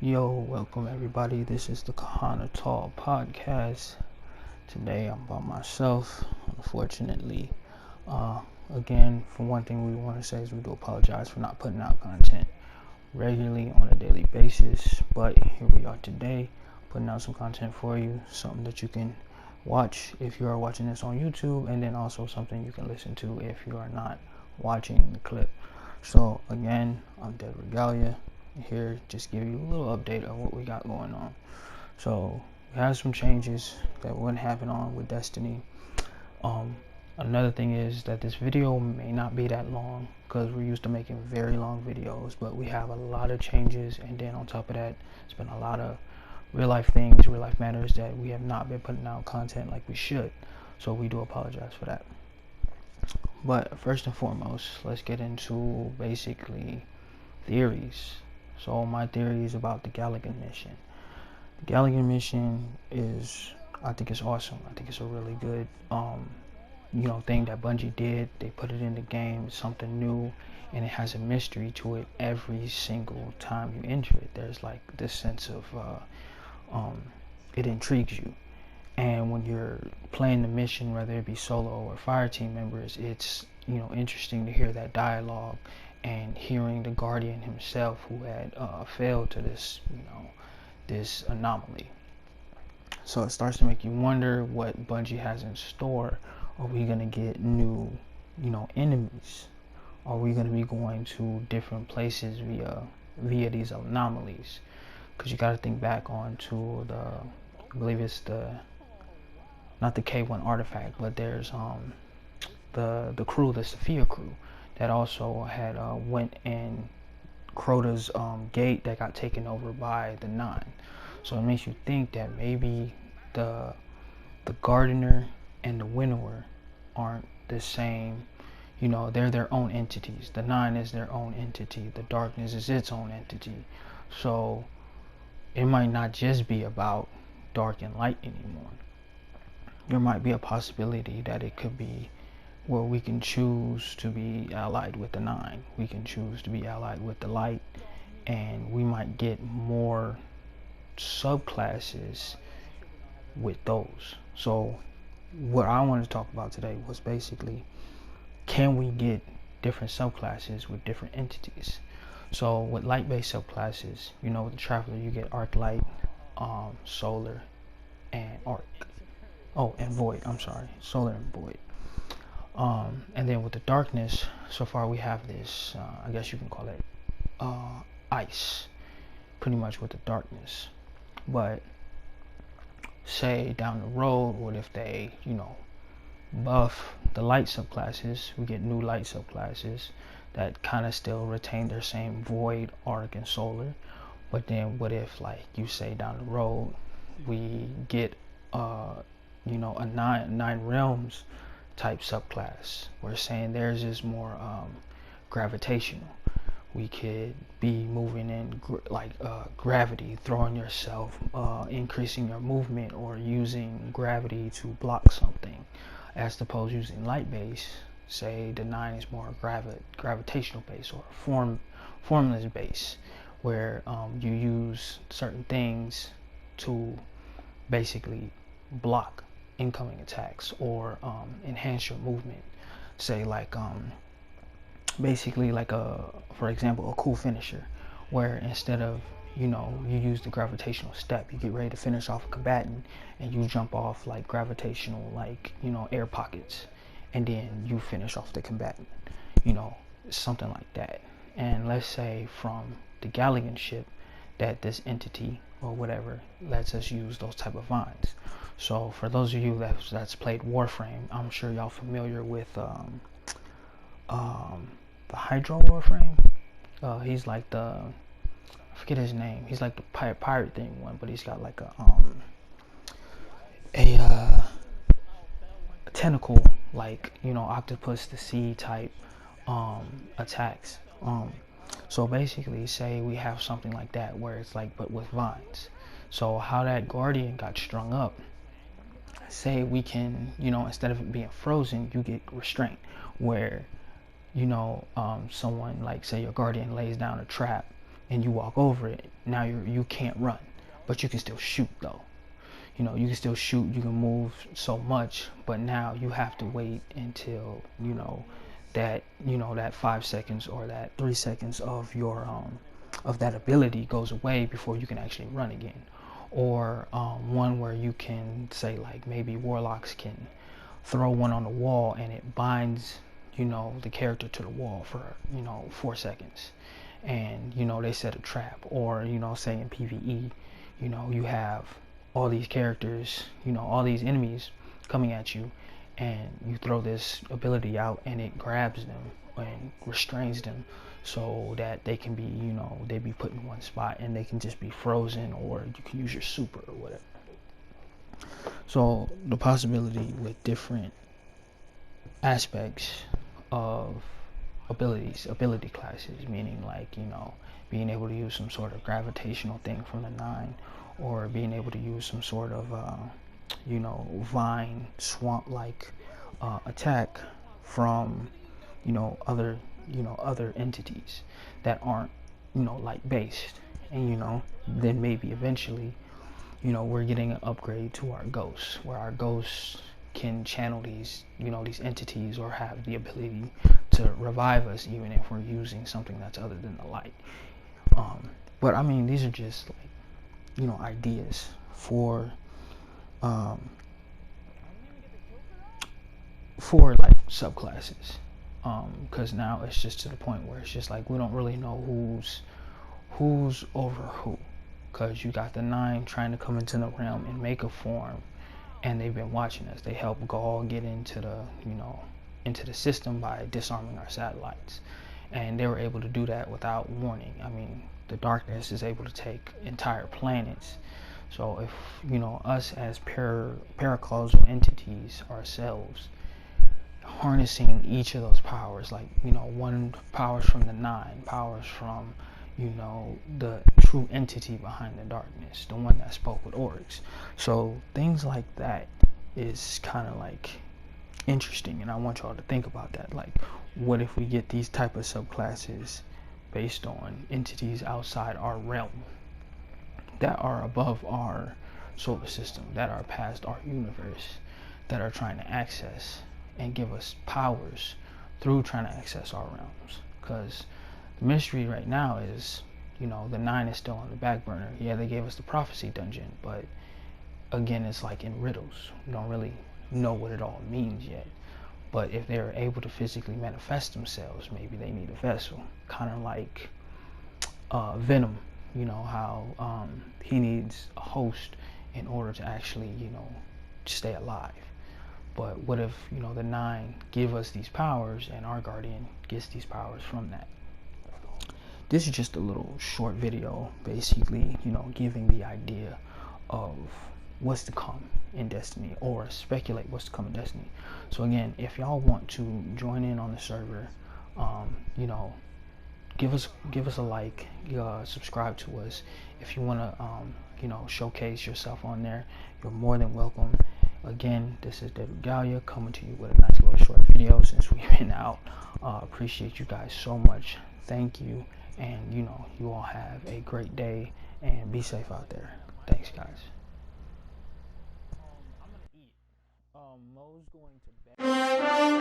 Yo, welcome everybody. This is the Kahana Tall podcast. Today I'm by myself, unfortunately. Again, for one thing we want to say is we do apologize for not putting out content regularly on a daily basis. But here we are today, putting out some content for you, something that you can watch if you are watching this on YouTube, and then also something you can listen to if you are not watching the clip. So again, I'm Dead Regalia. Here just give you a little update of what we got going on. So we had some changes that wouldn't happen on with Destiny. Another thing is that this video may not be that long because we're used to making very long videos, but we have a lot of changes, and then on top of that, it's been a lot of real life things, real life matters that we have not been putting out content like we should. So we do apologize for that. But first and foremost, let's get into basically theories. So my theory is about the Gallagher mission. The Gallagher mission is, I think it's awesome. I think it's a really good, thing that Bungie did. They put it in the game. It's something new, and it has a mystery to it every single time you enter it. There's like this sense of, it intrigues you. And when you're playing the mission, whether it be solo or fire team members, it's interesting to hear that dialogue and hearing the Guardian himself, who had failed to this anomaly. So it starts to make you wonder what Bungie has in store. Are we gonna get new, enemies? Are we gonna be going to different places via these anomalies? Because you got to think back on to I believe it's not the K1 artifact, but there's the crew, the Sophia crew, that also had went in Crota's gate that got taken over by the Nine. So it makes you think that maybe the Gardener and the Winnower aren't the same. They're their own entities. The Nine is their own entity. The Darkness is its own entity. So it might not just be about dark and light anymore. There might be a possibility that it could be where we can choose to be allied with the Nine. We can choose to be allied with the light, and we might get more subclasses with those. So what I wanted to talk about today was basically, can we get different subclasses with different entities? So with light-based subclasses, with the Traveler, you get Arc Light, Solar, and Arc. Oh, and Void. I'm sorry, Solar and Void. And then with the Darkness, so far we have this, I guess you can call it Ice, pretty much with the Darkness. But say down the road, what if they, buff the light subclasses? We get new light subclasses that kind of still retain their same Void, Arc, and Solar. But then what if, like you say down the road, we get a nine realms type subclass. We're saying theirs is more gravitational. We could be moving in gravity, throwing yourself, increasing your movement, or using gravity to block something, as opposed to using light base. Say the Nine is more gravitational base, or formless base, where you use certain things to basically block incoming attacks or enhance your movement. Say basically like for example, a cool finisher, where instead of you use the gravitational step, you get ready to finish off a combatant and you jump off like gravitational air pockets, and then you finish off the combatant, something like that. And let's say from the Gallagher ship that this entity or whatever lets us use those type of vines. So for those of you that's played Warframe, I'm sure y'all familiar with the Hydro Warframe. He's like I forget his name. He's like the pirate thing one, but he's got like a tentacle, octopus to sea type attacks. So basically, say we have something like that where it's like, but with vines. So how that Guardian got strung up, say we can, instead of it being frozen, you get restraint, where someone, like say your Guardian lays down a trap and you walk over it, now you can't run, but you can still shoot though. You know, you can still shoot, you can move so much, but now you have to wait until, that 5 seconds or that 3 seconds of your of that ability goes away before you can actually run again. Or one where you can say, like, maybe warlocks can throw one on the wall and it binds, the character to the wall for 4 seconds, and they set a trap. Or say in PvE, you have all these characters, all these enemies coming at you, and you throw this ability out and it grabs them and restrains them so that they can be, they be put in one spot and they can just be frozen, or you can use your super or whatever. So the possibility with different aspects of ability classes, meaning like, being able to use some sort of gravitational thing from the 9, or being able to use some sort of vine swamp like attack from other entities that aren't light based. And then maybe eventually we're getting an upgrade to our ghosts, where our ghosts can channel these these entities, or have the ability to revive us even if we're using something that's other than the light. But I mean, these are just like ideas for like subclasses, because now it's just to the point where it's just like we don't really know who's over who, because you got the 9 trying to come into the realm and make a form, and they've been watching us. They helped Gaul get into the into the system by disarming our satellites, and they were able to do that without warning. I mean, the darkness is able to take entire planets. So if us as paracausal entities ourselves, harnessing each of those powers, like one powers from the 9, powers from the true entity behind the darkness, the one that spoke with Oryx. So things like that is kind of like interesting, and I want y'all to think about that. Like, what if we get these type of subclasses based on entities outside our realm, that are above our solar system, that are past our universe, that are trying to access and give us powers through trying to access our realms? Because the mystery right now is, the 9 is still on the back burner. Yeah, they gave us the prophecy dungeon, but again, it's like in riddles. We don't really know what it all means yet. But if they're able to physically manifest themselves, maybe they need a vessel. Kind of like Venom, how he needs a host in order to actually, stay alive. But what if, the 9 give us these powers and our guardian gets these powers from that? This is just a little short video, basically, giving the idea of what's to come in Destiny, or speculate what's to come in Destiny. So again, if y'all want to join in on the server, give us a like, subscribe to us. If you want to showcase yourself on there, you're more than welcome. Again, this is David Gallia coming to you with a nice little short video since we've been out. Appreciate you guys so much. Thank you, and you all have a great day, and be safe out there. Thanks, guys. I'm gonna eat. Mo's going to bed.